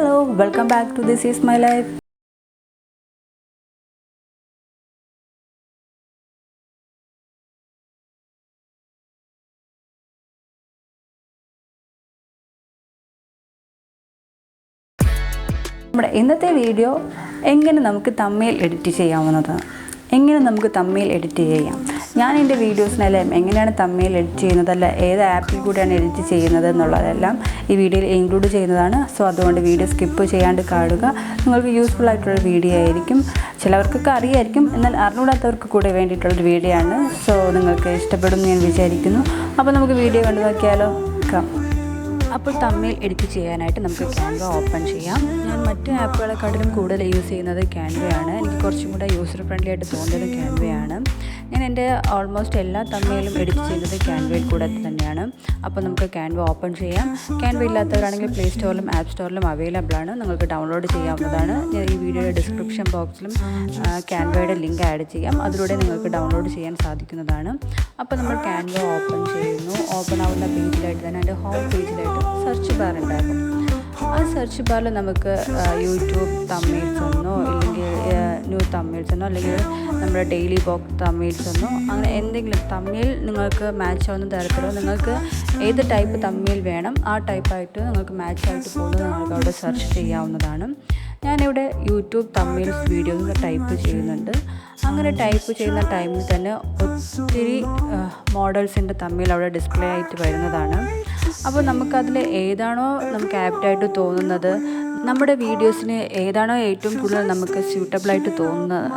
Hello, welcome back to This Is My Life. നമ്മുടെ ഇന്നത്തെ video എങ്ങനെ നമുക്ക് തമ്മിൽ എഡിറ്റ് ചെയ്യാവുന്നതാണ്. എങ്ങനെ നമുക്ക് തമ്മിൽ എഡിറ്റ് ചെയ്യാം. ഞാൻ എൻ്റെ വീഡിയോസിനെല്ലാം എങ്ങനെയാണ് തമ്മിൽ എഡിറ്റ് ചെയ്യുന്നതല്ല ഏത് ആപ്പിൽ കൂടെയാണ് എഡിറ്റ് ചെയ്യുന്നത് എന്നുള്ളതെല്ലാം ഈ വീഡിയോയിൽ ഇൻക്ലൂഡ് ചെയ്യുന്നതാണ്. സോ അതുകൊണ്ട് വീഡിയോ സ്കിപ്പ് ചെയ്യാണ്ട് കാണുക. നിങ്ങൾക്ക് യൂസ്ഫുൾ ആയിട്ടുള്ള വീഡിയോ ആയിരിക്കും. ചിലവർക്കൊക്കെ അറിയായിരിക്കും, എന്നാൽ അറിഞ്ഞൂടാത്തവർക്ക് കൂടെ വേണ്ടിയിട്ടുള്ളൊരു വീഡിയോ ആണ്. സോ നിങ്ങൾക്ക് ഇഷ്ടപ്പെടുമെന്ന് ഞാൻ വിചാരിക്കുന്നു. അപ്പോൾ നമുക്ക് വീഡിയോ കണ്ടു നോക്കിയാലോ. അപ്പോൾ തമ്മിൽ എഡിറ്റ് ചെയ്യാനായിട്ട് നമുക്ക് ക്യാൻവ ഓപ്പൺ ചെയ്യാം. ഞാൻ മറ്റ് ആപ്പുകളെക്കാട്ടിലും കൂടുതൽ യൂസ് ചെയ്യുന്നത് ക്യാൻവയാണ്. എനിക്ക് കുറച്ചും കൂടെ യൂസർ ഫ്രണ്ട്ലി ആയിട്ട് തോന്നിയത് ക്യാൻവയാണ്. ഞാൻ എൻ്റെ ഓൾമോസ്റ്റ് എല്ലാ തമ്മിലും എഡിറ്റ് ചെയ്യുന്നത് ക്യാൻവയിൽ കൂടെ തന്നെയാണ്. അപ്പോൾ നമുക്ക് ക്യാൻവ ഓപ്പൺ ചെയ്യാം. ക്യാൻവ ഇല്ലാത്തവരാണെങ്കിൽ പ്ലേ സ്റ്റോറിലും ആപ്പ് സ്റ്റോറിലും അവൈലബിൾ ആണ്. നിങ്ങൾക്ക് ഡൗൺലോഡ് ചെയ്യാവുന്നതാണ്. ഞാൻ ഈ വീഡിയോയുടെ ഡിസ്ക്രിപ്ഷൻ ബോക്സിലും ക്യാൻവയുടെ ലിങ്ക് ആഡ് ചെയ്യാം. അതിലൂടെ നിങ്ങൾക്ക് ഡൗൺലോഡ് ചെയ്യാൻ സാധിക്കുന്നതാണ്. അപ്പോൾ നമ്മൾ ക്യാൻവ ഓപ്പൺ ചെയ്യുന്നു. ഓപ്പൺ ആവുന്ന പേജിലായിട്ട് തന്നെ എൻ്റെ ഹോം പേജിലായിട്ട് സെർച്ച് ബാർ ഉണ്ടാകും. ആ സെർച്ച് ബാറിൽ നമുക്ക് യൂട്യൂബ് തമ്മിൽസ് എന്നോ ഇല്ലെങ്കിൽ ന്യൂ തമ്മിൽസ് എന്നോ അല്ലെങ്കിൽ നമ്മുടെ ഡെയിലി ബോക്സ് തമ്മിൽസ് എന്നോ അങ്ങനെ എന്തെങ്കിലും തമ്മിൽ നിങ്ങൾക്ക് മാച്ച് ആവുന്ന തരത്തിലോ നിങ്ങൾക്ക് ഏത് ടൈപ്പ് തമ്മിൽ വേണം ആ ടൈപ്പായിട്ട് നിങ്ങൾക്ക് മാച്ച് ആയിട്ട് പോകുന്നത് നിങ്ങൾക്ക് അവിടെ സെർച്ച് ചെയ്യാവുന്നതാണ്. ഞാനിവിടെ യൂട്യൂബ് തമ്മിൽസ് വീഡിയോസ് ടൈപ്പ് ചെയ്യുന്നുണ്ട്. അങ്ങനെ ടൈപ്പ് ചെയ്യുന്ന ടൈമിൽ തന്നെ ഒത്തിരി മോഡൽസിൻ്റെ തമ്മിൽ അവിടെ ഡിസ്പ്ലേ ആയിട്ട് വരുന്നതാണ്. അപ്പോൾ നമുക്കതിൽ ഏതാണോ നമുക്ക് ആപ്റ്റായിട്ട് തോന്നുന്നത്, നമ്മുടെ വീഡിയോസിന് ഏതാണോ ഏറ്റവും കൂടുതൽ നമുക്ക് സ്യൂട്ടബിളായിട്ട് തോന്നുന്നത്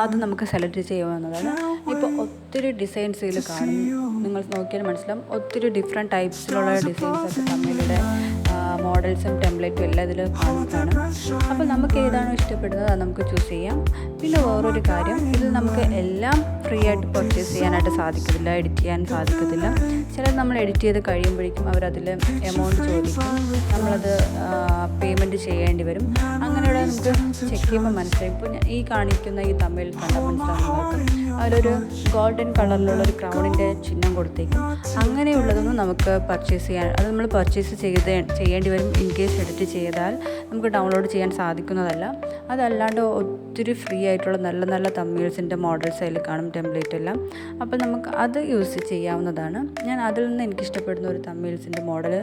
അത് നമുക്ക് സെലക്ട് ചെയ്യാവുന്നതാണ്. ഇപ്പോൾ ഒത്തിരി ഡിസൈൻസ് ഇതിൽ കാണും. നിങ്ങൾ നോക്കിയാൽ മനസ്സിലാവും ഒത്തിരി ഡിഫറെൻറ്റ് ടൈപ്സിലുള്ള ഡിസൈൻസൊക്കെ തമ്മിലുള്ള മോഡൽസും ടെംപ്ലേറ്റും എല്ലാം ഇതിൽ കാണുന്നതാണ്. അപ്പോൾ നമുക്ക് ഏതാണോ ഇഷ്ടപ്പെടുന്നത് അത് നമുക്ക് ചൂസ് ചെയ്യാം. പിന്നെ വേറൊരു കാര്യം, ഇതിൽ നമുക്ക് എല്ലാം ഫ്രീ ആയിട്ട് പർച്ചേസ് ചെയ്യാനായിട്ട് സാധിക്കത്തില്ല, എഡിറ്റ് ചെയ്യാൻ സാധിക്കത്തില്ല. ചിലത് നമ്മൾ എഡിറ്റ് ചെയ്ത് കഴിയുമ്പോഴേക്കും അവരതിൽ എമൗണ്ട് ചോദിക്കും, നമ്മളത് പേയ്മെൻറ്റ് ചെയ്യേണ്ടി വരും. അങ്ങനെയുള്ള നമുക്ക് ചെക്ക് ചെയ്യുമ്പോൾ മനസ്സിലായി. ഇപ്പോൾ ഈ കാണിക്കുന്ന ഈ തമ്മിൽ കണ്ടാൽ മനസ്സിലാകും അതിലൊരു ഗോൾഡൻ കളറിലുള്ള ഒരു ക്രൗണിൻ്റെ ചിഹ്നം കൊടുത്തേക്കും. അങ്ങനെയുള്ളതൊന്നും നമുക്ക് പർച്ചേസ് ചെയ്യാൻ അത് നമ്മൾ പർച്ചേസ് ചെയ്യേണ്ടി വരും. ഇൻ കേസ് എഡിറ്റ് ചെയ്താൽ നമുക്ക് ഡൗൺലോഡ് ചെയ്യാൻ സാധിക്കുന്നതല്ല. അതല്ലാണ്ട് ഒത്തിരി ഫ്രീ ആയിട്ടുള്ള നല്ല നല്ല തമ്മിൽസിൻ്റെ മോഡൽസ് അതിൽ കാണും, ടെംപ്ലേറ്റ് എല്ലാം. അപ്പോൾ നമുക്ക് അത് യൂസ് ചെയ്യാവുന്നതാണ്. ഞാൻ അതിൽ നിന്ന് എനിക്കിഷ്ടപ്പെടുന്ന ഒരു തമ്മിൽസിൻ്റെ മോഡൽ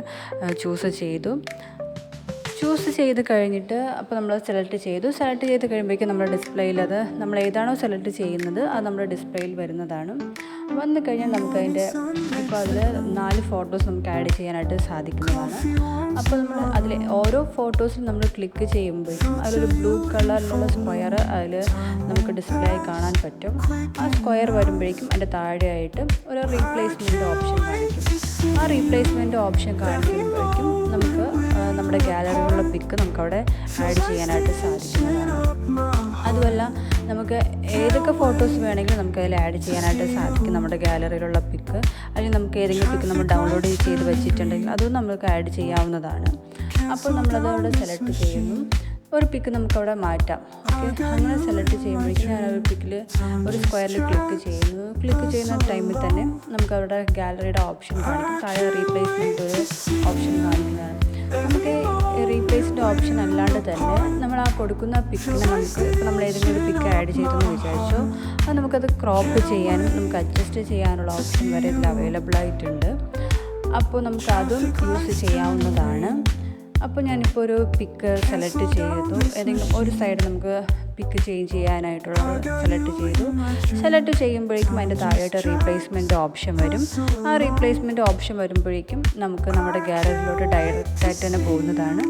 ചൂസ് ചെയ്ത് കഴിഞ്ഞിട്ട് അപ്പോൾ നമ്മൾ സെലക്ട് ചെയ്ത് കഴിയുമ്പോഴേക്കും നമ്മുടെ ഡിസ്പ്ലേയിൽ അത് നമ്മൾ ഏതാണോ സെലക്ട് ചെയ്യുന്നത് അത് നമ്മുടെ ഡിസ്പ്ലേയിൽ വരുന്നതാണ്. വന്നു കഴിഞ്ഞാൽ നമുക്കതിൻ്റെ ഇപ്പോൾ അതിൽ 4 ഫോട്ടോസ് നമുക്ക് ആഡ് ചെയ്യാനായിട്ട് സാധിക്കുന്നതാണ്. അപ്പോൾ നമ്മൾ അതിൽ ഓരോ ഫോട്ടോസും നമ്മൾ ക്ലിക്ക് ചെയ്യുമ്പോഴേക്കും അതിലൊരു ബ്ലൂ കളറിലുള്ള സ്ക്വയർ അതിൽ നമുക്ക് ഡിസ്പ്ലേ ആയി കാണാൻ പറ്റും. ആ സ്ക്വയർ വരുമ്പോഴേക്കും അതിൻ്റെ താഴെയായിട്ട് ഒരു റീപ്ലേസ്മെൻറ്റ് ഓപ്ഷൻ കാണിക്കും. ആ റീപ്ലേസ്മെൻറ്റ് ഓപ്ഷൻ കാണിക്കുമ്പോഴേക്കും നമുക്ക് നമ്മുടെ ഗാലറിയിലുള്ള പിക്ക് നമുക്കവിടെ ആഡ് ചെയ്യാനായിട്ട് സാധിക്കുന്നതാണ്. അതുമല്ല നമുക്ക് ഏതൊക്കെ ഫോട്ടോസ് വേണമെങ്കിലും നമുക്ക് അതിൽ ആഡ് ചെയ്യാനായിട്ട് സാധിക്കും. നമ്മുടെ ഗാലറിയിലുള്ള പിക്ക് അല്ലെങ്കിൽ നമുക്ക് ഏതെങ്കിലും പിക്ക് നമ്മൾ ഡൗൺലോഡ് ചെയ്ത് വെച്ചിട്ടുണ്ടെങ്കിൽ അതും നമുക്ക് ആഡ് ചെയ്യാവുന്നതാണ്. അപ്പോൾ നമ്മളത് അവിടെ സെലക്ട് ചെയ്യുന്നു. ഒരു പിക്ക് നമുക്കവിടെ മാറ്റാം. ഓക്കെ, അങ്ങനെ സെലക്ട് ചെയ്യുമ്പോഴേക്കും ഞാൻ ഒരു പിക്കിൽ ഒരു സ്ക്വയറിൽ ക്ലിക്ക് ചെയ്യുന്ന ടൈമിൽ തന്നെ നമുക്കവിടെ ഗാലറിയുടെ ഓപ്ഷൻ കാണിക്കും. താഴെ റീപ്ലേസ്മെൻറ്റ് ഒരു ഓപ്ഷൻ കാണിക്കുന്നതാണ്. നമുക്ക് റീപ്ലേസിൻ്റെ ഓപ്ഷൻ അല്ലാണ്ട് തന്നെ നമ്മൾ ആ കൊടുക്കുന്ന പിക്കിനെ നമുക്ക് ഇപ്പോൾ നമ്മൾ ഏതെങ്കിലും ഒരു പിക്ക് ആഡ് ചെയ്തെന്ന് വിചാരിച്ചോ അത് നമുക്കത് ക്രോപ്പ് ചെയ്യാനും നമുക്ക് അഡ്ജസ്റ്റ് ചെയ്യാനുള്ള ഓപ്ഷൻ വരെ ഇതിൽ അവൈലബിൾ ആയിട്ടുണ്ട്. അപ്പോൾ നമുക്ക് അതും യൂസ് ചെയ്യാവുന്നതാണ്. അപ്പോൾ ഞാനിപ്പോൾ ഒരു പിക്ക് സെലക്ട് ചെയ്തു. ഏതെങ്കിലും ഒരു സൈഡ് നമുക്ക് പിക്ക് ചേഞ്ച് ചെയ്യാനായിട്ടുള്ളത് സെലക്ട് ചെയ്യുമ്പോഴേക്കും അതിൻ്റെ താഴെയായിട്ട് റീപ്ലേസ്മെൻറ്റ് ഓപ്ഷൻ വരും. ആ റീപ്ലേസ്മെൻറ്റ് ഓപ്ഷൻ വരുമ്പോഴേക്കും നമുക്ക് നമ്മുടെ ഗാലറിയിലോട്ട് ഡയറക്റ്റായിട്ട് തന്നെ പോകുന്നതാണ്.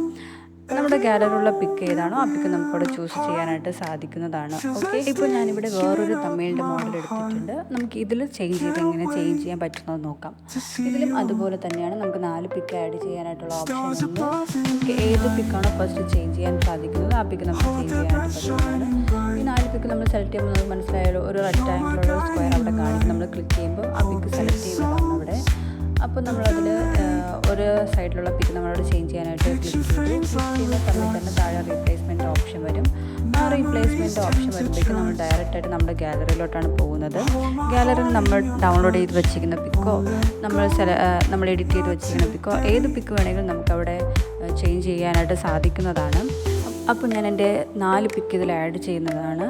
നമ്മുടെ ഗാലറിയിലുള്ള പിക്ക് ഏതാണോ ആ പിക്ക് നമുക്കവിടെ ചൂസ് ചെയ്യാനായിട്ട് സാധിക്കുന്നതാണ്. ഓക്കെ, ഇപ്പോൾ ഞാനിവിടെ വേറൊരു തമിഴിൻ്റെ മോഡൽ എടുത്തിട്ടുണ്ട്. നമുക്ക് ഇതിൽ എങ്ങനെ ചേഞ്ച് ചെയ്യാൻ പറ്റുന്നത് നോക്കാം. ഇതിലും അതുപോലെ തന്നെയാണ്. നമുക്ക് 4 പിക്ക് ആഡ് ചെയ്യാനായിട്ടുള്ള ഓപ്ഷൻ ഉണ്ട്. നമുക്ക് ഏത് പിക്കാണോ ഫസ്റ്റ് ചേഞ്ച് ചെയ്യാൻ സാധിക്കുന്നത് ആ പിക്ക് നമുക്ക് ചേഞ്ച് ചെയ്യാനായിട്ട് പറ്റുന്നതാണ്. ഈ 4 പിക്ക് നമ്മൾ സെലക്ട് ചെയ്യുമ്പോൾ നമുക്ക് മനസ്സിലായാലും ഒരു റെക്റ്റാങ്കിളുള്ള സ്ക്വയർ അവിടെ കാണിക്കും. നമ്മൾ ക്ലിക്ക് ചെയ്യുമ്പോൾ ആ പിക്ക് സെലക്ട് ചെയ്യുന്നതാണ് അവിടെ. അപ്പോൾ നമ്മളതിൽ ഒരു സൈഡിലുള്ള പിക്ക് നമ്മളവിടെ ചേഞ്ച് ചെയ്യാനായിട്ട് ക്ലിക്ക് ചെയ്യുന്ന സമയത്ത് തന്നെ താഴെ റീപ്ലേസ്മെൻറ്റ് ഓപ്ഷൻ വരും. ആ റീപ്ലേസ്മെൻറ്റ് ഓപ്ഷൻ വരുമ്പോഴേക്കും നമ്മൾ ഡയറക്റ്റായിട്ട് നമ്മുടെ ഗാലറിയിലോട്ടാണ് പോകുന്നത്. ഗാലറിയിൽ നമ്മൾ ഡൗൺലോഡ് ചെയ്ത് വെച്ചിരിക്കുന്ന പിക്കോ നമ്മൾ എഡിറ്റ് ചെയ്ത് വെച്ചിരിക്കുന്ന പിക്കോ ഏത് പിക്ക് വേണമെങ്കിലും നമുക്കവിടെ ചേഞ്ച് ചെയ്യാനായിട്ട് സാധിക്കുന്നതാണ്. അപ്പോൾ ഞാൻ എൻ്റെ 4 പിക്ക് ഇതിൽ ആഡ് ചെയ്യുന്നതാണ്.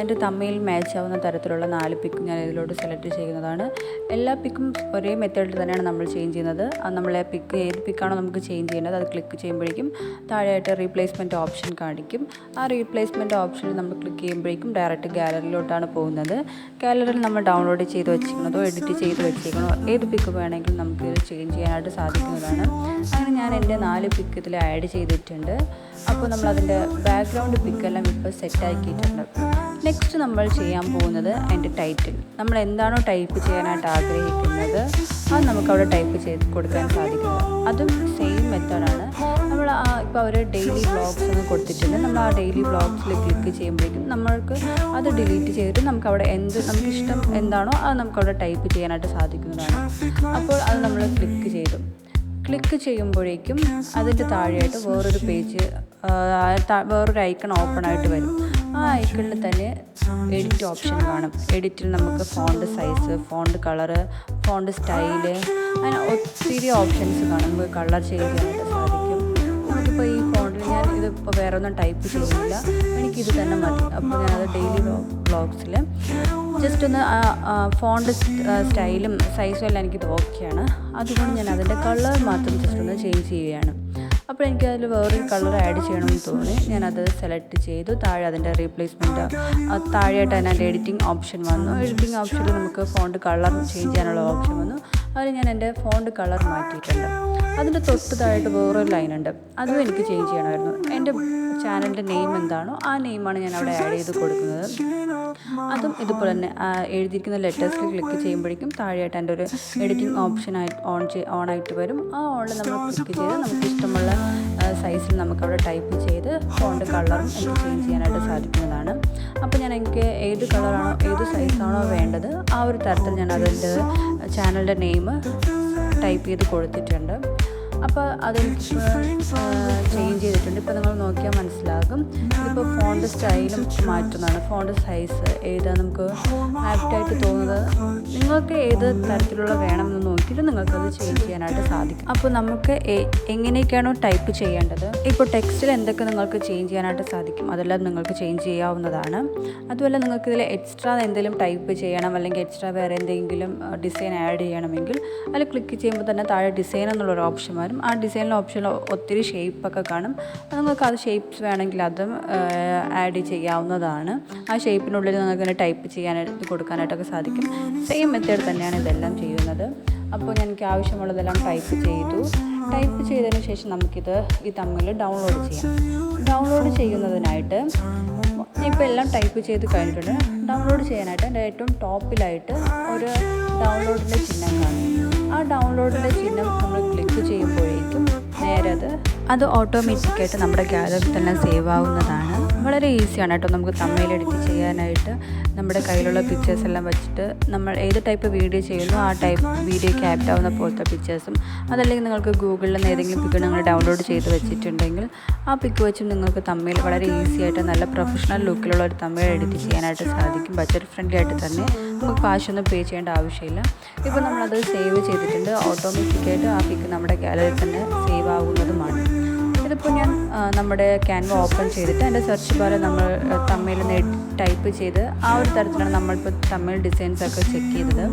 എൻ്റെ തമ്മിൽ മാച്ച് ആവുന്ന തരത്തിലുള്ള 4 പിക്ക് ഞാൻ ഇതിലോട്ട് സെലക്ട് ചെയ്യുന്നതാണ്. എല്ലാ പിക്കും ഒരേ മെത്തേഡിൽ തന്നെയാണ് നമ്മൾ ചേഞ്ച് ചെയ്യുന്നത്. നമ്മളെ പിക്ക് ഏത് പിക്കാണോ നമുക്ക് ചേഞ്ച് ചെയ്യേണ്ടത് അത് ക്ലിക്ക് ചെയ്യുമ്പോഴേക്കും താഴെയായിട്ട് റീപ്ലേസ്മെൻറ്റ് ഓപ്ഷൻ കാണിക്കും. ആ റീപ്ലേസ്മെൻറ്റ് ഓപ്ഷനിൽ നമ്മൾ ക്ലിക്ക് ചെയ്യുമ്പോഴേക്കും ഡയറക്റ്റ് ഗാലറിയിലോട്ടാണ് പോകുന്നത്. ഗാലറിയിൽ നമ്മൾ ഡൗൺലോഡ് ചെയ്ത് വെച്ചിരിക്കുന്നതോ എഡിറ്റ് ചെയ്ത് വെച്ചിരിക്കണോ ഏത് പിക്ക് വേണമെങ്കിലും നമുക്ക് ഇത് ചേഞ്ച് ചെയ്യാനായിട്ട് സാധിക്കുന്നതാണ്. അങ്ങനെ ഞാൻ എൻ്റെ 4 പിക്ക് ഇതിൽ ആഡ് ചെയ്തിട്ടുണ്ട്. അപ്പോൾ നമ്മളതിൻ്റെ ബാക്ക്ഗ്രൗണ്ട് പിക്കെല്ലാം ഇപ്പോൾ സെറ്റാക്കിയിട്ടുണ്ട്. നെക്സ്റ്റ് നമ്മൾ ചെയ്യാൻ പോകുന്നത് അതിൻ്റെ ടൈറ്റിൽ. നമ്മൾ എന്താണോ ടൈപ്പ് ചെയ്യാനായിട്ട് ആഗ്രഹിക്കുന്നത് അത് നമുക്കവിടെ ടൈപ്പ് ചെയ്ത് കൊടുക്കാൻ സാധിക്കുന്നത്. അതും സെയിം മെത്തേഡാണ്. നമ്മൾ ഇപ്പോൾ അവർ ഡെയിലി വ്ളോഗ്സ് എന്ന് കൊടുത്തിട്ടുണ്ട്. നമ്മൾ ആ ഡെയിലി വ്ളോഗ്സിൽ ക്ലിക്ക് ചെയ്യുമ്പോഴേക്കും നമ്മൾക്ക് അത് ഡിലീറ്റ് ചെയ്തിട്ട് നമുക്കവിടെ നമുക്കിഷ്ടം എന്താണോ അത് നമുക്കവിടെ ടൈപ്പ് ചെയ്യാനായിട്ട് സാധിക്കുന്നതാണ്. അപ്പോൾ അത് നമ്മൾ ക്ലിക്ക് ചെയ്യുമ്പോഴേക്കും അതിൻ്റെ താഴെയായിട്ട് വേറൊരു പേജ് വേറൊരു ഐക്കൺ ഓപ്പൺ ആയിട്ട് വരും. ആ ഐക്കണിൽ തന്നെ എഡിറ്റ് ഓപ്ഷൻ കാണും. എഡിറ്റിൽ നമുക്ക് font size, font colour, font style, അങ്ങനെ ഒത്തിരി ഓപ്ഷൻസ് കാണും. നമുക്ക് കളർ ചേഞ്ച് ചെയ്യാനായിട്ട് സാധിക്കും. നമുക്കിപ്പോൾ ഈ ഫോണ്ടിൽ ഞാൻ ഇതിപ്പോൾ വേറെ ഒന്നും ടൈപ്പ് ചെയ്യുന്നില്ല, എനിക്കിത് തന്നെ മതി. അപ്പോൾ ഞാനത് ഡെയിലി വ്ളോഗ്സിൽ ജസ്റ്റ് ഒന്ന് ഫോണ്ട് സ്റ്റൈലും സൈസും എല്ലാം എനിക്കിത് ഓക്കെയാണ്. അതുകൊണ്ട് ഞാൻ അതിൻ്റെ കളർ മാത്രം ജസ്റ്റ് ഒന്ന് ചേഞ്ച് ചെയ്യുകയാണ്. അപ്പോൾ എനിക്കതിൽ വേറൊരു കളർ ആഡ് ചെയ്യണമെന്ന് തോന്നി. ഞാനത് സെലക്ട് ചെയ്തു. താഴെ അതിൻ്റെ റീപ്ലേസ്മെൻറ്റ് താഴെയായിട്ട് അതിൻ്റെ എഡിറ്റിംഗ് ഓപ്ഷൻ വന്നു. എഡിറ്റിംഗ് ഓപ്ഷനിൽ നമുക്ക് ഫോണ്ട് കളർ ചേഞ്ച് ചെയ്യാനുള്ള ഓപ്ഷൻ വന്നു. അതിൽ ഞാൻ എൻ്റെ ഫോണ്ട് കളർ മാറ്റിയിട്ടുണ്ട്. അതിൻ്റെ തൊട്ട് താഴെയായിട്ട് വേറൊരു ലൈനുണ്ട്, അതും എനിക്ക് ചേഞ്ച് ചെയ്യണമായിരുന്നു. എൻ്റെ ചാനലിൻ്റെ നെയിം എന്താണോ ആ നെയിമാണ് ഞാൻ അവിടെ ആഡ് ചെയ്ത് കൊടുക്കുന്നത്. അതും ഇതുപോലെ തന്നെ എഴുതിയിരിക്കുന്ന ലെറ്റേഴ്സിൽ ക്ലിക്ക് ചെയ്യുമ്പോഴേക്കും താഴെയായിട്ട് എൻ്റെ ഒരു എഡിറ്റിംഗ് ഓപ്ഷനായിട്ട് ഓൺ ആയിട്ട് വരും. ആ ഓണിൽ നമ്മൾ ക്ലിക്ക് ചെയ്ത് നമുക്ക് ഇഷ്ടമുള്ള സൈസിൽ നമുക്കവിടെ ടൈപ്പ് ചെയ്ത് ഫോണ്ട് കളറും എനിക്ക് ചേഞ്ച് ചെയ്യാനായിട്ട് സാധിക്കുന്നതാണ്. അപ്പോൾ എനിക്ക് ഏത് കളറാണോ ഏത് സൈസാണോ വേണ്ടത് ആ ഒരു തരത്തിൽ ഞാൻ അതിൻ്റെ ചാനലിൻ്റെ നെയിം ടൈപ്പ് ചെയ്ത് കൊടുത്തിട്ടുണ്ട്. അപ്പോൾ അതെനിക്ക് ചേഞ്ച് ചെയ്തിട്ടുണ്ട്. ഇപ്പോൾ നിങ്ങൾ നോക്കിയാൽ മനസ്സിലാകും. ഇതിപ്പോൾ ഫോണ്ട് സ്റ്റൈലും മാറ്റുന്നതാണ്. ഫോണ്ട് സൈസ് ഏതാണ് നമുക്ക് ആപ്റ്റായിട്ട് തോന്നുന്നത്, നിങ്ങൾക്ക് ഏത് തരത്തിലുള്ള വേണമെന്ന് നോക്കിയിട്ട് നിങ്ങൾക്കത് ചേഞ്ച് ചെയ്യാനായിട്ട് സാധിക്കും. അപ്പോൾ നമുക്ക് എങ്ങനെയൊക്കെയാണോ ടൈപ്പ് ചെയ്യേണ്ടത്, ഇപ്പോൾ ടെക്സ്റ്റിൽ എന്തൊക്കെ നിങ്ങൾക്ക് ചേഞ്ച് ചെയ്യാനായിട്ട് സാധിക്കും അതെല്ലാം നിങ്ങൾക്ക് ചേഞ്ച് ചെയ്യാവുന്നതാണ്. അതുപോലെ നിങ്ങൾക്ക് ഇതിൽ എക്സ്ട്രാ എന്തെങ്കിലും ടൈപ്പ് ചെയ്യണം അല്ലെങ്കിൽ എക്സ്ട്രാ വേറെ എന്തെങ്കിലും ഡിസൈൻ ആഡ് ചെയ്യണമെങ്കിൽ അതിൽ ക്ലിക്ക് ചെയ്യുമ്പോൾ തന്നെ താഴെ ഡിസൈൻ എന്നുള്ളൊരു ഓപ്ഷൻ വരും. ആ ഡിസൈനിലെ ഓപ്ഷനിൽ ഒത്തിരി ഷേപ്പൊക്കെ കാണും. നിങ്ങൾക്ക് അത് ഷേപ്പ്സ് വേണമെങ്കിൽ അതും ആഡ് ചെയ്യാവുന്നതാണ്. ആ ഷേപ്പിനുള്ളിൽ നിങ്ങൾക്ക് ടൈപ്പ് ചെയ്യാനായിട്ട് കൊടുക്കാനായിട്ടൊക്കെ സാധിക്കും. സെയിം മെത്തേഡ് തന്നെയാണ് ഇതെല്ലാം ചെയ്യുന്നത്. അപ്പോൾ എനിക്ക് ആവശ്യമുള്ളതെല്ലാം ടൈപ്പ് ചെയ്തതിന് ശേഷം നമുക്കിത് ഈ തമ്മിൽ ഡൗൺലോഡ് ചെയ്യാം. ഡൗൺലോഡ് ചെയ്യുന്നതിനായിട്ട് ഇപ്പോൾ എല്ലാം ടൈപ്പ് ചെയ്ത് കഴിഞ്ഞിട്ടുണ്ട്. ഡൗൺലോഡ് ചെയ്യാനായിട്ട് എൻ്റെ ഏറ്റവും ടോപ്പിലായിട്ട് ഒരു ഡൗൺലോഡിൻ്റെ ചിഹ്നം കാണും. ആ ഡൗൺലോഡിൻ്റെ ചിഹ്നം നമ്മൾ ക്ലിക്ക് ചെയ്യുമ്പോഴേക്കും നേരെ അത് ഓട്ടോമാറ്റിക്കായിട്ട് നമ്മുടെ ഗാലറിയിൽ തന്നെ സേവ് ആവുന്നതാണ്. വളരെ ഈസിയാണ് കേട്ടോ നമുക്ക് തമ്മിൽ എഡിറ്റ് ചെയ്യാനായിട്ട്. നമ്മുടെ കയ്യിലുള്ള പിക്ചേഴ്സ് എല്ലാം വെച്ചിട്ട് നമ്മൾ ഏത് ടൈപ്പ് വീഡിയോ ചെയ്യുന്നു ആ ടൈപ്പ് വീഡിയോയ്ക്ക് ആപ്റ്റ് ആവുന്ന പോലത്തെ പിക്ചേഴ്സും, അതല്ലെങ്കിൽ നിങ്ങൾക്ക് ഗൂഗിളിൽ നിന്ന് ഏതെങ്കിലും പിക്ക് നിങ്ങൾ ഡൗൺലോഡ് ചെയ്ത് വെച്ചിട്ടുണ്ടെങ്കിൽ ആ പിക്ക് വെച്ചും നിങ്ങൾക്ക് തമ്മിൽ വളരെ ഈസി ആയിട്ട് നല്ല പ്രൊഫഷണൽ ലുക്കിലുള്ള ഒരു തമ്മിൽ എഡിറ്റ് ചെയ്യാനായിട്ട് സാധിക്കും. ബഡ്ജറ്റ് ഫ്രണ്ട്ലി ആയിട്ട് തന്നെ, നമുക്ക് കാശൊന്നും പേ ചെയ്യേണ്ട ആവശ്യമില്ല. ഇപ്പോൾ നമ്മളത് സേവ് ചെയ്തിട്ടുണ്ട്. ഓട്ടോമാറ്റിക്കായിട്ട് ആ പിക്ക് നമ്മുടെ ഗാലറിയിൽ തന്നെ സേവ് ആവുന്നതുമാണ്. ഇതിപ്പോൾ ഞാൻ നമ്മുടെ ക്യാൻവ ഓപ്പൺ ചെയ്തിട്ട് എൻ്റെ സെർച്ച് ബാറിൽ നമ്മൾ തമ്മിൽ ടൈപ്പ് ചെയ്ത് ആ ഒരു തരത്തിലാണ് നമ്മളിപ്പോൾ തമ്മിൽ ഡിസൈൻസൊക്കെ ചെക്ക് ചെയ്തത്.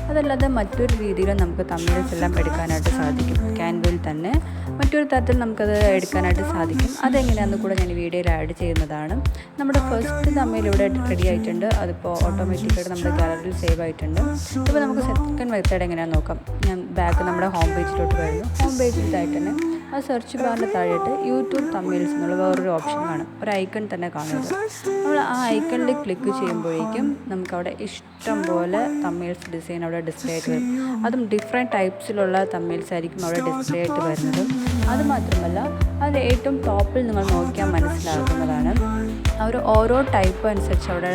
അതല്ലാതെ മറ്റൊരു രീതിയിൽ നമുക്ക് തമ്മിൽസ് എല്ലാം എടുക്കാനായിട്ട് സാധിക്കും. ക്യാൻവയിൽ തന്നെ മറ്റൊരു തരത്തിൽ നമുക്കത് എടുക്കാനായിട്ട് സാധിക്കും. അതെങ്ങനെയാണെന്ന് കൂടെ ഞാൻ വീഡിയോയിൽ ആഡ് ചെയ്യുന്നതാണ്. നമ്മുടെ ഫസ്റ്റ് തമ്മിൽ ഇവിടെ റെഡി ആയിട്ടുണ്ട്. അതിപ്പോൾ ഓട്ടോമാറ്റിക്കായിട്ട് നമ്മുടെ ഗാലറിയിൽ സേവ് ആയിട്ടുണ്ട്. ഇപ്പോൾ നമുക്ക് സെക്കൻഡ് മെത്തേഡ് എങ്ങനെയാണെന്ന് നോക്കാം. ഞാൻ ബാക്ക് നമ്മുടെ ഹോം പേജിലോട്ട് വരുന്നു. ഹോം പേജിലായിട്ട് തന്നെ ആ സെർച്ച് ബാറിൻ്റെ താഴെയിട്ട് യൂട്യൂബ് തമ്മിൽസ് എന്നുള്ള വേറൊരു ഓപ്ഷൻ കാണും. ഒരു ഐക്കൺ തന്നെ കാണുന്നത്. നമ്മൾ ആ ഐക്കണിൽ ക്ലിക്ക് ചെയ്യുമ്പോഴേക്കും നമുക്കവിടെ ഇഷ്ടം പോലെ തമ്മിൽസ് ഡിസൈൻ അവിടെ ഡിസ്പ്ലേ ആയിട്ട് വരും. അതും ഡിഫറെൻറ്റ് ടൈപ്സിലുള്ള തമ്മിൽസ് ആയിരിക്കും അവിടെ ഡിസ്പ്ലേ ആയിട്ട് വരുന്നത്. അതുമാത്രമല്ല അതിൽ ഏറ്റവും ടോപ്പിൽ നിങ്ങൾ നോക്കിയാൽ മനസ്സിലാക്കുന്നതാണ് അവർ ഓരോ ടൈപ്പ് അനുസരിച്ച് അവിടെ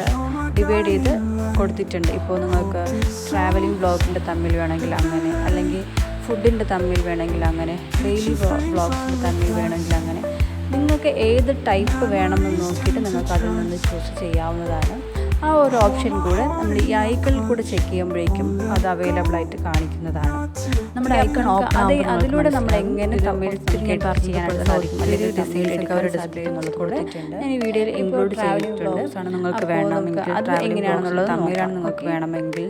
ഡിവൈഡ് ചെയ്ത് കൊടുത്തിട്ടുണ്ട്. ഇപ്പോൾ നിങ്ങൾക്ക് ട്രാവലിംഗ് വ്ളോഗിൻ്റെ തമ്മിൽ വേണമെങ്കിൽ അങ്ങനെ, അല്ലെങ്കിൽ ഫുഡിൻ്റെ തമ്മിൽ വേണമെങ്കിൽ അങ്ങനെ, ഡെയിലി വ്ളോഗ്സിൻ്റെ തമ്മിൽ വേണമെങ്കിൽ അങ്ങനെ, നിങ്ങൾക്ക് ഏത് ടൈപ്പ് വേണമെന്ന് നോക്കിയിട്ട് നിങ്ങൾക്ക് അതിൽ നിന്ന് ചൂസ് ചെയ്യാവുന്നതാണ്. ആ ഒരു ഓപ്ഷൻ കൂടെ നമ്മൾ ഈ ഐക്കണിൽ കൂടെ ചെക്ക് ചെയ്യുമ്പോഴേക്കും അത് അവൈലബിൾ ആയിട്ട് കാണിക്കുന്നതാണ്. നമ്മുടെ ഐക്കൺ അതിലൂടെ നമ്മൾ എങ്ങനെ തമ്മിൽ ചെയ്യാനായിട്ട് സാധിക്കും, അല്ലെങ്കിൽ ഡിസൈൻസ് അവർ ഡിസ്പ്ലേ എന്നുള്ളത് കൂടെ ഞാൻ ഈ വീഡിയോയിൽ ഇൻക്ലൂഡ് ചെയ്തിട്ടുണ്ട്. നിങ്ങൾക്ക് വേണമെങ്കിൽ അത് എങ്ങനെയാണെന്നുള്ളത് തമ്മിലാണ് നിങ്ങൾക്ക് വേണമെങ്കിൽ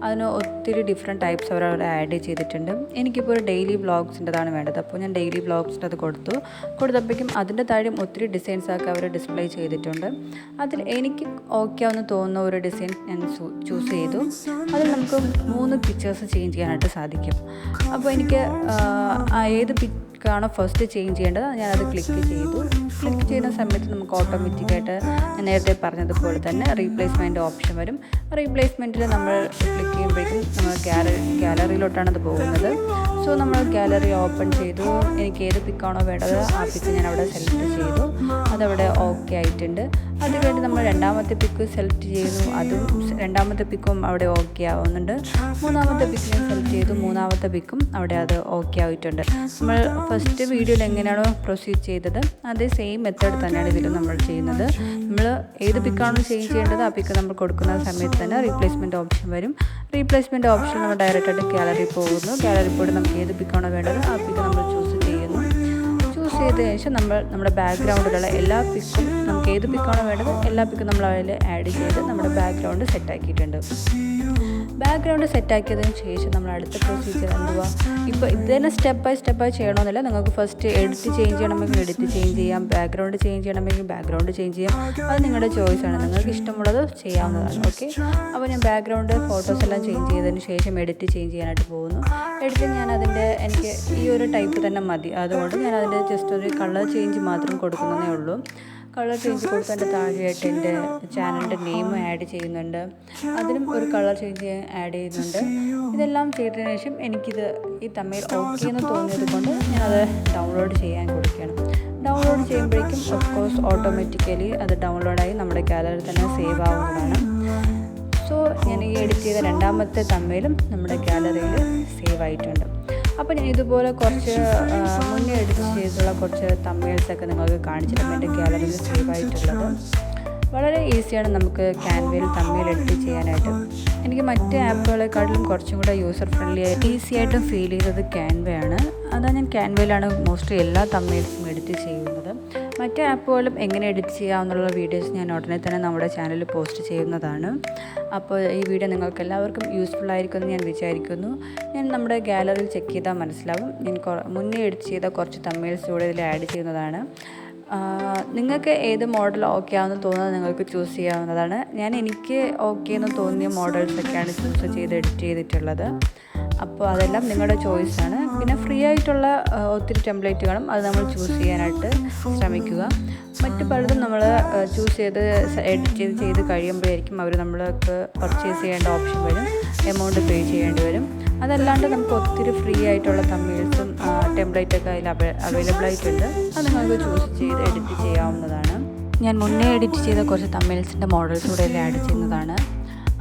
അതിന് ഒത്തിരി ഡിഫറെൻറ്റ് ടൈപ്സ് അവർ അവിടെ ആഡ് ചെയ്തിട്ടുണ്ട്. എനിക്കിപ്പോൾ ഒരു ഡെയിലി വ്ളോഗ്സിൻ്റെതാണ് വേണ്ടത്. അപ്പോൾ ഞാൻ ഡെയിലി വ്ളോഗ്സിൻ്റെ അത് കൊടുത്തപ്പോഴേക്കും അതിൻ്റെ താഴെ ഒത്തിരി ഡിസൈൻസൊക്കെ അവർ ഡിസ്പ്ലേ ചെയ്തിട്ടുണ്ട്. അതിൽ എനിക്ക് ഓക്കെ ആണെന്ന് തോന്നുന്ന ഒരു ഡിസൈൻ ഞാൻ ചൂസ് ചെയ്തു. അതിൽ നമുക്ക് 3 പിക്ചേഴ്സ് ചേഞ്ച് ചെയ്യാനായിട്ട് സാധിക്കും. അപ്പോൾ എനിക്ക് ഏത് പിക്കാണോ ഫസ്റ്റ് ചേഞ്ച് ചെയ്യേണ്ടത് ഞാനത് ക്ലിക്ക് ചെയ്യുന്ന സമയത്ത് നമുക്ക് ഓട്ടോമാറ്റിക്കായിട്ട് ഞാൻ നേരത്തെ പറഞ്ഞതുപോലെ തന്നെ റീപ്ലേസ്മെൻറ്റ് ഓപ്ഷൻ വരും. റീപ്ലേസ്മെൻറ്റിൽ നമ്മൾ ക്ലിക്ക് ചെയ്യുമ്പോഴേക്കും നമ്മൾ ഗാലറിയിലോട്ടാണ് അത് പോകുന്നത്. സോ നമ്മൾ ഗാലറി ഓപ്പൺ ചെയ്തു. എനിക്ക് ഏത് പിക്കാണോ വേണ്ടത് ആ പിക്ക് ഞാൻ അവിടെ സെലക്ട് ചെയ്തു. അതവിടെ ഓക്കെ ആയിട്ടുണ്ട്. അത് കഴിഞ്ഞ് നമ്മൾ രണ്ടാമത്തെ പിക്ക് സെലക്ട് ചെയ്യുന്നു. അതും രണ്ടാമത്തെ പിക്കും അവിടെ ഓക്കെ ആവുന്നുണ്ട്. മൂന്നാമത്തെ പിക്ക് ഞാൻ സെലക്ട് ചെയ്തു. മൂന്നാമത്തെ പിക്കും അവിടെ അത് ഓക്കെ ആയിട്ടുണ്ട്. നമ്മൾ ഫസ്റ്റ് വീഡിയോയിൽ എങ്ങനെയാണോ പ്രൊസീഡ് ചെയ്തത് അതേ സെയിം മെത്തേഡ് തന്നെയാണ് ഇതിലും നമ്മൾ ചെയ്യുന്നത്. നമ്മൾ ഏത് പിക്കാണോ ചേഞ്ച് ചെയ്യേണ്ടത് ആ പിക്ക് നമ്മൾ കൊടുക്കുന്ന സമയത്ത് തന്നെ റീപ്ലേസ്മെൻറ്റ് ഓപ്ഷൻ വരും. റീപ്ലേസ്മെൻറ്റ് ഓപ്ഷൻ നമ്മൾ ഡയറക്റ്റായിട്ട് ഗാലറി പോകുന്നു. ഗാലറി പോയിട്ട് നമുക്ക് ഏത് പിക്കാണോ വേണ്ടത് ആ പിക്ക് നമ്മൾ ചൂസ് ചെയ്യുന്നു. ചൂസ് ചെയ്തതിന് ശേഷം നമ്മുടെ ബാക്ക്ഗ്രൗണ്ടിലുള്ള എല്ലാ പിക്കും നമുക്ക് ഏത് പിക്കാണോ വേണ്ടത് എല്ലാ പിക്കും നമ്മൾ അതിൽ ആഡ് ചെയ്ത് നമ്മുടെ ബാക്ക്ഗ്രൗണ്ട് സെറ്റാക്കിയിട്ടുണ്ട്. ബാക്ക്ഗ്രൗണ്ട് സെറ്റാക്കിയതിന് ശേഷം നമ്മൾ അടുത്ത പ്രൊസീജിയർ എന്തുവാ, ഇപ്പോൾ ഇത് തന്നെ സ്റ്റെപ്പ് ബൈ ചെയ്യണമെന്നില്ല. നിങ്ങൾക്ക് ഫസ്റ്റ് എഡിറ്റ് ചേഞ്ച് ചെയ്യണമെങ്കിൽ എഡിറ്റ് ചേഞ്ച് ചെയ്യാം, ബാക്ക്ഗ്രൗണ്ട് ചേഞ്ച് ചെയ്യണമെങ്കിൽ ബാക്ക്ഗ്രൗണ്ട് ചേഞ്ച് ചെയ്യാം. അത് നിങ്ങളുടെ ചോയ്സാണ്, നിങ്ങൾക്ക് ഇഷ്ടമുള്ളത് ചെയ്യാവുന്നതാണ്. ഓക്കെ, അപ്പോൾ ഞാൻ ബാക്ക്ഗ്രൗണ്ട് ഫോട്ടോസ് എല്ലാം ചേഞ്ച് ചെയ്തതിന് ശേഷം എഡിറ്റ് ചേഞ്ച് ചെയ്യാനായിട്ട് പോകുന്നു. എഡിറ്റ് ഞാൻ എനിക്ക് ഈ ഒരു ടൈപ്പ് തന്നെ മതി. അതുകൊണ്ട് ഞാൻ അതിൻ്റെ ജസ്റ്റ് ഒരു കളർ ചേഞ്ച് മാത്രം കൊടുക്കുന്നതേ ഉള്ളൂ. കളർ ചേഞ്ച് കൊടുത്തതിൻ്റെ താഴെയായിട്ട് എൻ്റെ ചാനലിൻ്റെ നെയിം ആഡ് ചെയ്യുന്നുണ്ട്. അതിനും ഒരു കളർ ചേഞ്ച് ആഡ് ചെയ്യുന്നുണ്ട്. ഇതെല്ലാം ചെയ്തതിന് ശേഷം എനിക്കിത് ഈ തമ്മിൽ ഓക്കെ എന്ന് തോന്നിയത് കൊണ്ട് ഞാനത് ഡൗൺലോഡ് ചെയ്യാൻ കൊടുക്കുകയാണ്. ഡൗൺലോഡ് ചെയ്യുമ്പോഴേക്കും ഓഫ്കോഴ്സ് ഓട്ടോമാറ്റിക്കലി അത് ഡൗൺലോഡായി നമ്മുടെ ഗാലറിയിൽ തന്നെ സേവ് ആവുന്നതാണ്. സോ ഞാൻ ഈ എഡിറ്റ് ചെയ്ത രണ്ടാമത്തെ തമ്മിലും നമ്മുടെ ഗാലറിയിൽ സേവ് ആയിട്ടുണ്ട്. അപ്പോൾ ഞാൻ ഇതുപോലെ കുറച്ച് മുന്നേ എഡിറ്റ് ചെയ്തിട്ടുള്ള കുറച്ച് തമ്മിൽസൊക്കെ നിങ്ങൾക്ക് കാണിച്ചിട്ടുണ്ട് എൻ്റെ ഗാലറിയിൽ സേവ് ആയിട്ടുള്ളത്. വളരെ ഈസിയാണ് നമുക്ക് ക്യാൻവയിൽ തമ്മിൽ എഡിറ്റ് ചെയ്യാനായിട്ട്. എനിക്ക് മറ്റ് ആപ്പുകളെക്കാട്ടിലും കുറച്ചും കൂടെ യൂസർ ഫ്രണ്ട്ലി ഈസി ആയിട്ടും ഫീൽ ചെയ്തത് ക്യാൻവയാണ്. അതാണ് ഞാൻ ക്യാൻവയിലാണ് മോസ്റ്റ്ലി എല്ലാ തമ്മിൽസും എഡിറ്റ് ചെയ്യുന്നത്. മറ്റ് ആപ്പുകളും എങ്ങനെ എഡിറ്റ് ചെയ്യാമെന്നുള്ള വീഡിയോസ് ഞാൻ ഉടനെ തന്നെ നമ്മുടെ ചാനലിൽ പോസ്റ്റ് ചെയ്യുന്നതാണ്. അപ്പോൾ ഈ വീഡിയോ നിങ്ങൾക്ക് എല്ലാവർക്കും യൂസ്ഫുൾ ആയിരിക്കുമെന്ന് ഞാൻ വിചാരിക്കുന്നു. ഞാൻ നമ്മുടെ ഗാലറിയിൽ ചെക്ക് ചെയ്താൽ മനസ്സിലാവും. ഞാൻ മുന്നേ എഡിറ്റ് ചെയ്ത കുറച്ച് തമ്മിൽസ് കൂടെ ഇതിൽ ആഡ് ചെയ്യുന്നതാണ്. നിങ്ങൾക്ക് ഏത് മോഡൽ ഓക്കെ ആണെന്ന് തോന്നുന്നത് നിങ്ങൾക്ക് ചൂസ് ചെയ്യാവുന്നതാണ്. എനിക്ക് ഓക്കെ എന്ന് തോന്നിയ മോഡൽസൊക്കെയാണ് ചൂസ് ചെയ്ത് എഡിറ്റ് ചെയ്തിട്ടുള്ളത്. അപ്പോൾ അതെല്ലാം നിങ്ങളുടെ ചോയ്സാണ്. പിന്നെ ഫ്രീ ആയിട്ടുള്ള ഒത്തിരി ടെംപ്ലേറ്റ് കാണും, അത് നമ്മൾ ചൂസ് ചെയ്യാനായിട്ട് ശ്രമിക്കുക. മറ്റ് പലതും നമ്മൾ ചൂസ് ചെയ്ത് എഡിറ്റ് ചെയ്ത് കഴിയുമ്പോഴായിരിക്കും അവർ നമ്മൾക്ക് പർച്ചേസ് ചെയ്യേണ്ട ഓപ്ഷൻ വരും, എമൗണ്ട് പേ ചെയ്യേണ്ടി വരും. അതല്ലാണ്ട് നമുക്ക് ഒത്തിരി ഫ്രീ ആയിട്ടുള്ള തമ്മിൽസും ടെംപ്ലേറ്റൊക്കെ അതിൽ അവൈലബിൾ ആയിട്ടുണ്ട്. അത് നിങ്ങൾക്ക് ചൂസ് ചെയ്ത് എഡിറ്റ് ചെയ്യാവുന്നതാണ്. ഞാൻ മുന്നേ എഡിറ്റ് ചെയ്ത കുറച്ച് തമ്മിൽസിൻ്റെ മോഡൽസ് കൂടെ എല്ലാം ആഡ് ചെയ്യുന്നതാണ്.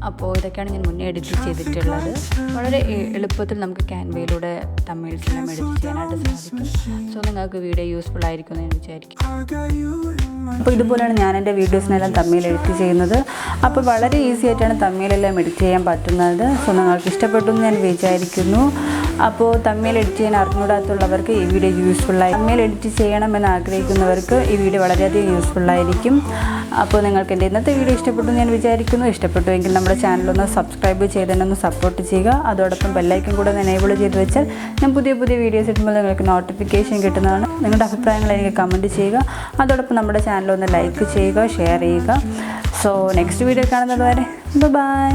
അപ്പോൾ ഇതൊക്കെയാണ് ഞാൻ മുന്നേ എഡിറ്റ് ചെയ്തിട്ടുള്ളത്. വളരെ എളുപ്പത്തിൽ നമുക്ക് ക്യാൻവയിലൂടെ തമ്മിൽസെല്ലാം എഡിറ്റ് ചെയ്യാനായിട്ട് സാധിക്കും. സോ നിങ്ങൾക്ക് വീഡിയോ യൂസ്ഫുൾ ആയിരിക്കും എന്ന് ഞാൻ വിചാരിക്കും. അപ്പോൾ ഇതുപോലെയാണ് ഞാൻ എൻ്റെ വീഡിയോസിനെല്ലാം തമ്മിൽ എഡിറ്റ് ചെയ്യുന്നത്. അപ്പോൾ വളരെ ഈസി ആയിട്ടാണ് തമ്മിലെല്ലാം എഡിറ്റ് ചെയ്യാൻ പറ്റുന്നത്. സോ നിങ്ങൾക്ക് ഇഷ്ടപ്പെട്ടു എന്ന് ഞാൻ വിചാരിക്കുന്നു. അപ്പോൾ തമ്മിൽ എഡിറ്റ് ചെയ്യാൻ അറിഞ്ഞൂടാത്തുള്ളവർക്ക് ഈ വീഡിയോ യൂസ്ഫുള്ളായി. തമ്മിൽ എഡിറ്റ് ചെയ്യണമെന്ന് ആഗ്രഹിക്കുന്നവർക്ക് ഈ വീഡിയോ വളരെയധികം യൂസ്ഫുള്ളായിരിക്കും. അപ്പോൾ നിങ്ങൾക്ക് എൻ്റെ ഇന്നത്തെ വീഡിയോ ഇഷ്ടപ്പെട്ടു എന്ന് ഞാൻ വിചാരിക്കുന്നു. ഇഷ്ടപ്പെട്ടുവെങ്കിൽ നമ്മുടെ ചാനലൊന്ന് സബ്സ്ക്രൈബ് ചെയ്തതിനൊന്ന് സപ്പോർട്ട് ചെയ്യുക. അതോടൊപ്പം ബെല്ലൈക്കൻ കൂടെ എനേബിൾ ചെയ്ത് വെച്ചാൽ ഞാൻ പുതിയ വീഡിയോസ് ഇടുമ്പോൾ നിങ്ങൾക്ക് നോട്ടിഫിക്കേഷൻ കിട്ടുന്നതാണ്. നിങ്ങളുടെ അഭിപ്രായങ്ങൾ എനിക്ക് കമൻറ്റ് ചെയ്യുക. അതോടൊപ്പം നമ്മുടെ ചാനലൊന്ന് ലൈക്ക് ചെയ്യുക, ഷെയർ ചെയ്യുക. സോ നെക്സ്റ്റ് വീഡിയോ കാണുന്നത് വരെ by.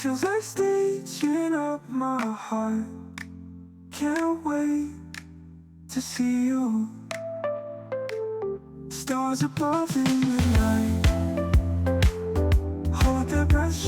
Feels like stitching up my heart. Can't wait to see you. Stars above in the night, hold their breath.